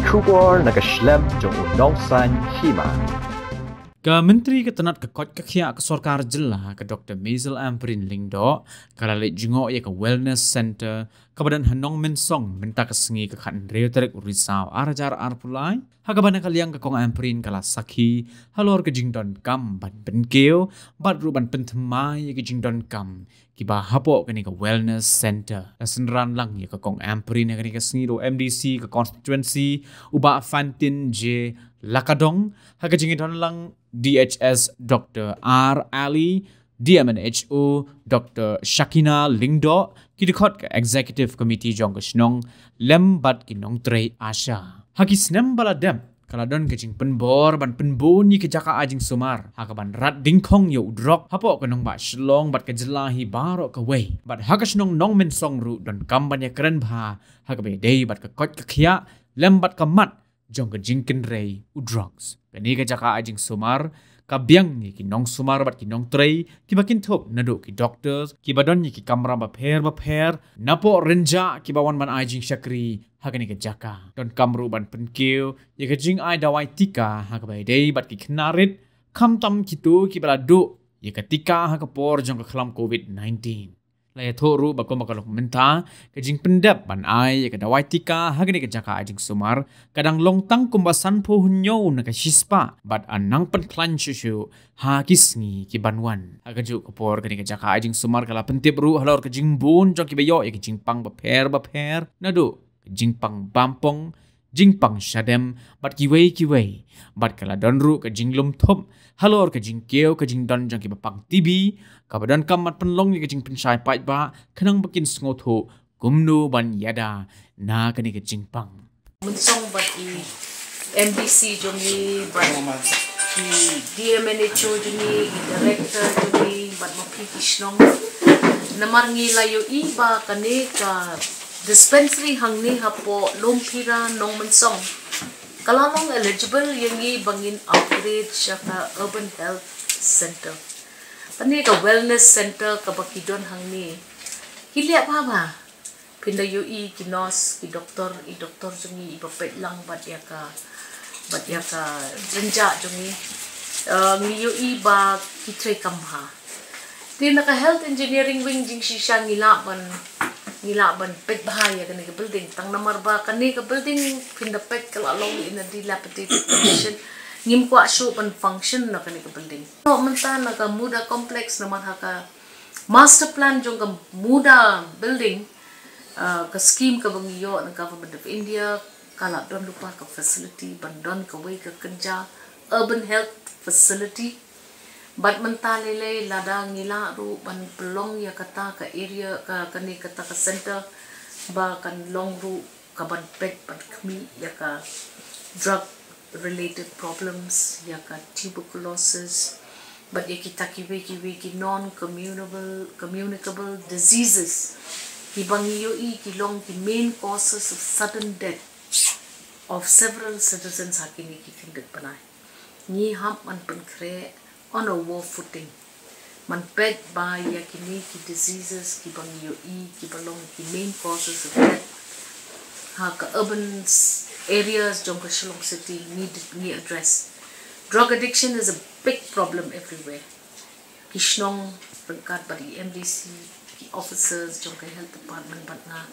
Kubor nakaslem jong Nongmensong Hima. Ka Menteri Ketenat Kekot Kekhia ke Sorkar Jela ke Dr. Ampareen Lingdo kalalik jengok ya ke Wellness Center ke badan Nongmensong minta kesengi ke kan Reuterik Risau arajar arpulai hakaban kaliang ke kong Ampareen kala sakhi halor ke Jingdonkam ban penkeu bat ruban pentemai ke Jingdonkam kiba hapo ke ni ke Wellness Center senran lang ya ke kong Ampareen ke ni ke sengi do MDC ke constituency uba Fantin J Lakadong haga jingidon lang DHS Dr. R. Ali, DMNHO Dr. Shakina Lingdo, kidikot ke Executive Committee jong ke Snong, lembat kinong trei Asha. Haki snem baladem, kaladon ke jing penbor ban penbon ni ke jaka ajing sumar, haka ban rat dingkong yo udrok, hapo ke nong bat shlong bat ke jelahi baro ke wei, bat haka snong Nongmensong ru don kamban ya keren bha, haka be day bat ke kot ke kia, lembat ke mat, jong ke jingken rei udroks. Kani ka jaka ajing sumar, kabiang ni ki nong sumar bat ki nong trei, ki bakin thok nado ki doctors, ki badon ni ki kamra baper, napo renja ki bawan ban ajing syakri, hagani ka jaka. Don kamru ban penkeu, ya ka jing ai dawai tika, haga bai day bat ki kenarit, kam tam kitu ki baladu, ya ka tika haga por jong ka kelam COVID-19. Laya thoru bakon bakalok menta kajing pendap ban ai ya kadawai tika hagani ka jaka ajing sumar kadang longtang kumbasan po hunyo na ka shispa bat anang pen klan shushu ha kisngi ki banwan hagaju kapor kani ka jaka ajing sumar kala pentip ru halor ka jingbun jong ki bayo ya ka jingpang baper nado jingpang bampong jingpang shadem bat kiwei bat kala donru ka jinglum thop halor ka jingkeu ka jingdon jong ki bapang tibi kabadan kamat penlong ni ka jing pensai pai ba kanang bakin sngoto gumnu ban yada na kani ka jingpang Mensong bat i MBC jongi bat i DMNHO jongi i director jongi bat mapi kishnong namar ngi layo i ba kane ka dispensary hangni hapo lompira Nongmensong kalalong eligible yangi bangin upgrade syaka urban health center pani ka wellness center ka bakidon hangni hilia ba pindayo i kinos i doktor jongi i bapet lang bat ya ka renja jongi ngiyo i ba kitre kamha di naka health engineering wing jing shisha ngilaban pet bahaya kani ka building tang namar ba kani ka building pindapet kala long in a dilapidated condition ngim kwa show pan function na kani ka building no manta na ka muda complex naman haka master plan jong ka muda building ka scheme ka bangiyo ng government of India kala don lupa ka facility bandon ka way ka kanja urban health facility bat mentalele lada ngila ru ban pelong ya kata ka area ka kani kata ka center ba kan long ru ka ban pet ban kmi ya ka drug related problems ya ka tuberculosis but ya kita kiwe ki non communicable diseases ki bangiyo i ki long ki main causes of sudden death of several citizens hakini ki tindak panai ni ham man pankre on a war footing man pet ba ya kini ki diseases ki bangiyo i ki balong ki main causes of death ha ka urban areas jong ka Shillong city need address drug addiction is a big problem everywhere kishnong rengkat bari MDC ki officers jong ka health department bat nga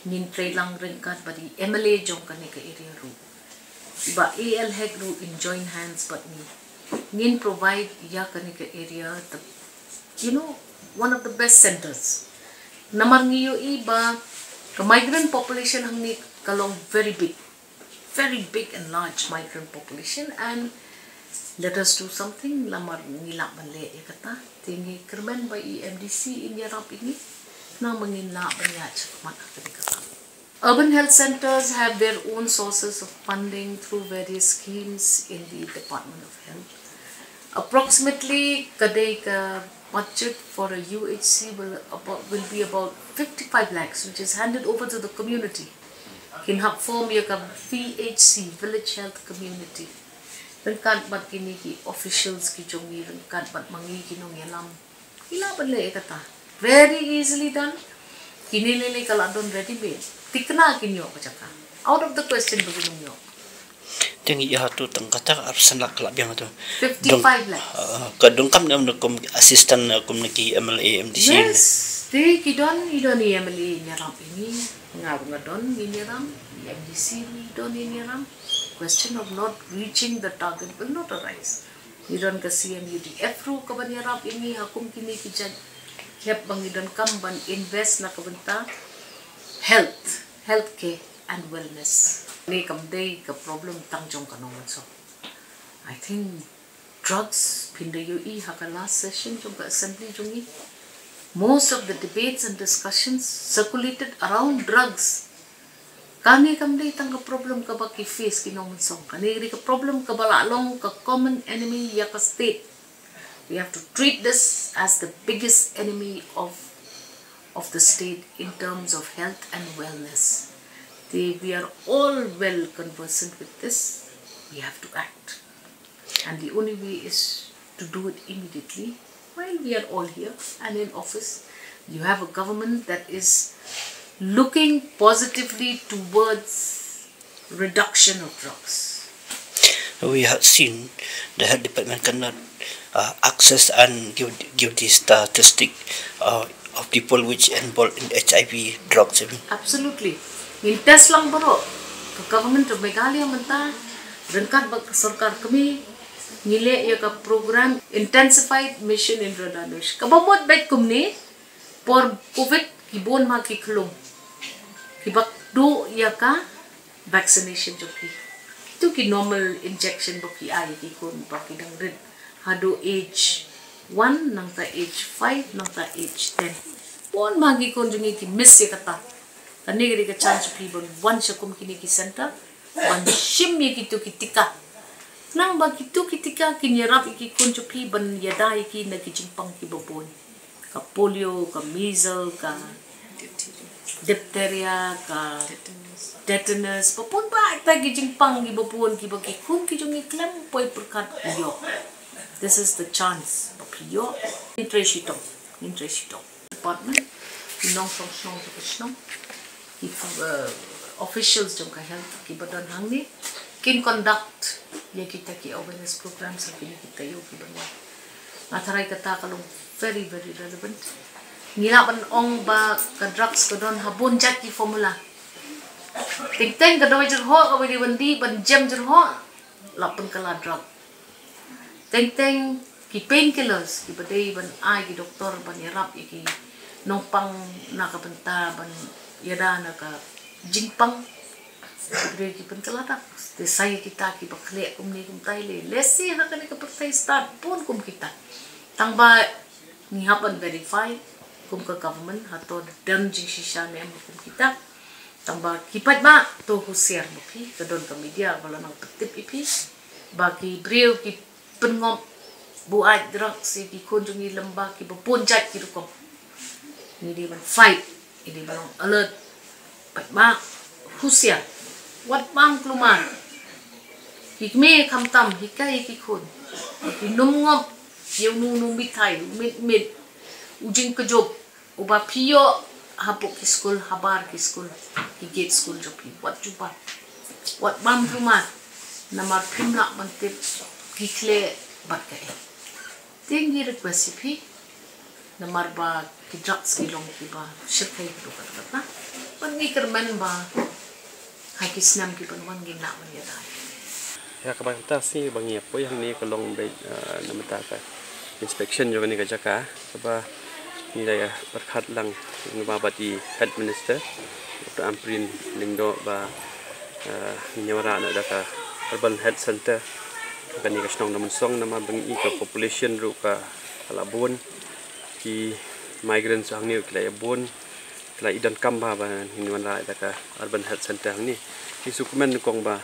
nin trailang rengkat bari MLA jong ka ni ka area ru ba AL hek ru in join hands but ni nin provide ya kani ka area the one of the best centers namar ngiyo iba ka migrant population hangni kalong very big and large migrant population and let us do something lamar nila manle ya kata tingi kerben by MDC in Europe ini na manginla banya chakmat kata urban health centers have their own sources of funding through various schemes in the Department of Health. Approximately kadai ka budget for a UHC will be about 55 lakhs which is handed over to the community. Kin hap form ya ka VHC Village Health Community. Rengkat bat kini ki officials ki jongi rengkat bat mangi kinong yalam. Ila bale kata. Very easily done. Kini lele kala don ready made. Tikna kinyo ko chaka. Out of the question begini yo. Tinggi ya tu tengkata arsan lak kelab yang tu. 55 lakhs. Kadungkam nam nakum assistant nakum naki MLA MDC. Yes, they kidon MLA niram ini ngadon niram MDC don niram. Question of not reaching the target will not arise. Nidon ka CMUDF ru ka banirap ini hakum kini kijan hep bangidon kam ban invest na kabanta healthcare and wellness. Ni kam day ka problem tangjong ka Nongmensong. I think drugs Pynbiang haka last session jong ka assembly jongi. Most of the debates and discussions circulated around drugs. Kani kam day tang ka problem ka ba ki face ki Nongmensong. Kani ka problem ka balalong ka common enemy ya ka state. We have to treat this as the biggest enemy of the state in terms of health and wellness. We are all well conversant with this. We have to act. And the only way is to do it immediately while we are all here and in office. You have a government that is looking positively towards reduction of drugs. We have seen the health department cannot access and give the statistic of people which involved in HIV drugs. Absolutely. In test lang baro, the government of Meghalaya manta rengkat bag sarkar kami ngile ya ka program intensified mission introduction. Kabamot bet kumni por COVID kibon ma kiklong. Kibak do ya ka vaccination joki. Itu ki normal injection boki ay ki kun baki dang red. Hado age 1 nang ta age 5 nang ta age 10. Pon magi kun jungi ki miss ya kata. Kani gari ka chance people once akum kini ki center ban shim ye kitu kitika nang ba kitu kitika kinyarap iki kuncho pi ban yada iki na kijimpang ki bobon ka polio ka measles ka diphtheria ka tetanus popon ba ta kijimpang ki bobon ki ba ki kun ki jungi klem poi perkat yo. This is the chance of yo interest department Nongmensong to officials jong ka health ki badan hangni kin conduct ye kita ki awareness programs sa kita yo ki banwa mataray kata kalong very relevant ngila ban ong ba ka drugs ka don habon jat ki formula ting ka do jer ho ka wi bandi ban jam jer ho lapun kala drug ting ki painkillers ki badai ban ai ki doktor ban yarap ki nongpang nakabanta ban yada na ka jingpang gre ki pen kalatak te sai kita ki bakle kum ni kum taile lesi ha ka ni ka pertai start pun kum kita tangba ni hapan verify kum ka government hato dan jing shisha ne kum kita tangba kipat ba to husiar mo pi ka don ka media wala nang tip ipi baki breu ki pengop buat drugs ki kunjungi lembah ki beponjat ki rukom ni di ban fight ini balong alert patma husia wat bang kluman hikme kamtam hikai kikun numngop yeu nu mitai mit ujing kejob uba pio hapuk ki school habar ki school ki gate school jopi wat jupa wat bang kluman namar primla mantip kikle bat kai tinggi request pi namar ba ki drugs ki long ki ba shirkai ki kata pangi kerman ba hakis nam ki panwan gi na man yada ya kabang ta si bangi po yang ni kalong be namata ka inspection jo ni ka jaka ba ni ya perkhat lang ngabati head minister Dr. Ampareen lingdo ba nyawara na daka urban health center kani ka Nongmensong nama bangi ka population ru ka alabon ki migrants ang ni kila yabon kila Jingdonkam ba hinwan ra ka urban health center ang ni isukumen kong ba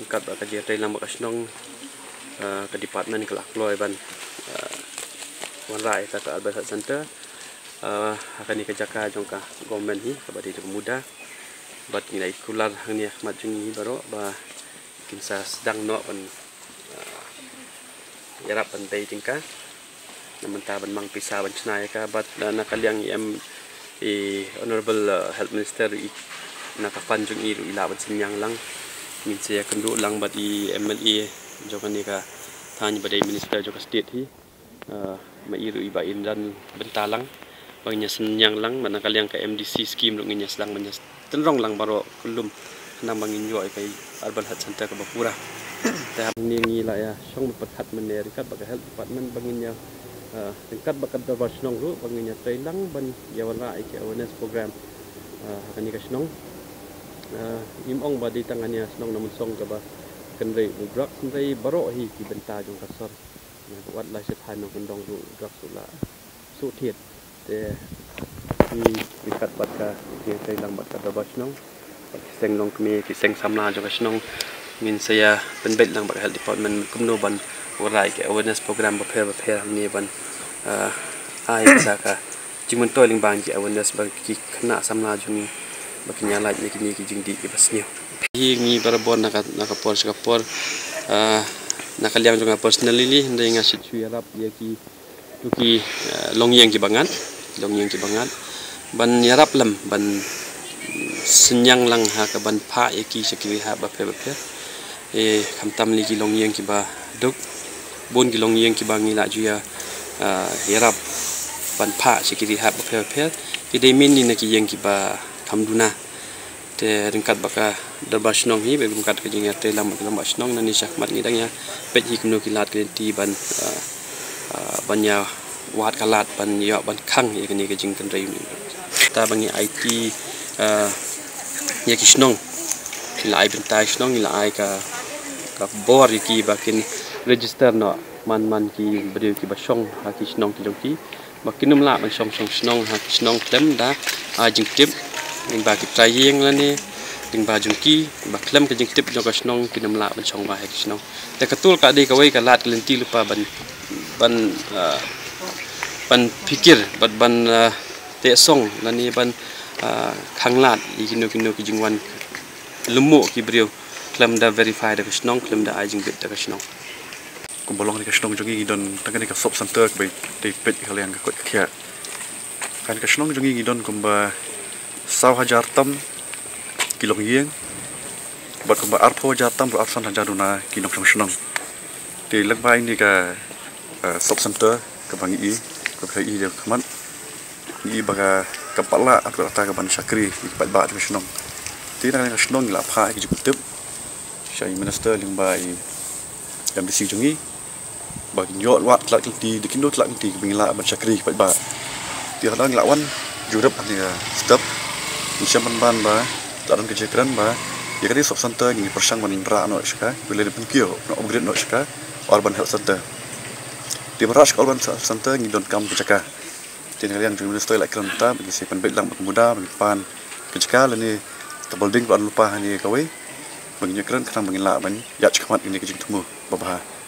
kat ba ka jetai lam ka Snong ka department ka lakloy ban wan ra ka urban health center akan ni ka jaka jong ka government ni ka ba di muda bat nilai kular ang ni Ahmad jungi baro ba kinsa sedang no ban yarap ban bay tingka namanta ban mang pisa ban chnai ka bat nakaliang honorable health minister nakafan jung i ila bat sinyang lang min se kendu lang bat i MLA jokan ni ka tanya badai minister joka state hi ma i ru iba indan bentalang bangnya sinyang lang mana kaliang ka MDC scheme lu nginya sedang banya tenrong lang baro kulum nang bangin yo kai urban health center ka bapura ta ni ngi la ya song pathat mener kat bak health department bangin ya tingkat bakat da basnong ru bangin ya trailang ban yawana ai ke awareness program hakani ka snong imong badi tangannya snong Nongmensong ka ba kenrei ubrak kenrei baro hi ki benta jong kasor buat la se than nong dong ru drak sula su thiet te ni bikat bat ka ki trailang bakat da basnong seng long kmi ki seng samla jong kasnong min saya penbet lang bak health department kumno ban warai ke awareness program bapher ni ban ai saka jimun toiling bang ki awareness bang ki khna samla juni bakinya laj ni ki jingdi ki basnyo hi ngi barabon naka por nakaliang jonga personally ndai nga situ yarap ye ki tuki longyang ki bangat ban yarap lam ban senyang lang ha ka ban pha ye ki sekiri ha bapher khamtam li ki longyang ki ba duk bon ki longyang ki ba ngi la ju ya yarap ban pha sekiri ha bapher ki dei min ni na ki yang ki ba kamduna te ringkat baka dabasnong hi begumkat ke jinga te lam basnong nani syakmat ngidang ya pet hi kunu kilat ke ti ban banya wat kalat ban ya ban khang ye kini ke jing kan rei ta bangi IT ya kisnong lai bentai snong ila ai ka bor ki bakin register no man ki beriu ki basong ha ki snong ki jongki bakinum la ban song snong ha ki snong klem da jing tip ning ba ki trying la ni ning ba jungki ba klem ke jing tip jong ka snong kinum la ban song ba ha ki snong te katul ka de ka wei ka lat kelenti lupa ban pikir ban te song la ni ban khanglat ikino ki jingwan lumu ki beriu klem da verify da ka snong klem da jing bit da ka snong kumbolong ni ka snong jongi don tangani ka sop center bai te pet kalian ka kot khia kan ka snong jongi don kumba 1,000 tam kilong yeng bat kumba arpo jatam ro arsan hajaruna kinok snong te lagbai ni ka sop center ka bangi ka khai de khaman ni baga kapala atau ta ka ban sakri pat ba ka snong te na ka snong la pha ki jukup sai minister lingbai yang bisi jongi bagi nyot wat lak ti dikindo lak ti bingla ban sakri pat ba ti hadang lawan Jurip ni step Isyaman ban ba dalam kejadian ba ya kali sop center ni persang ban ra no ska bila de penkio no upgrade no ska urban health center di beras urban health center Jingdonkam kejaka tin kalian jumlah stoi lak kerenta bagi si penbet lang muda bagi pan kejaka ni building ban lupa ni kawai bagi keren kerang bagi la ban ya cakamat ini kejing temu babah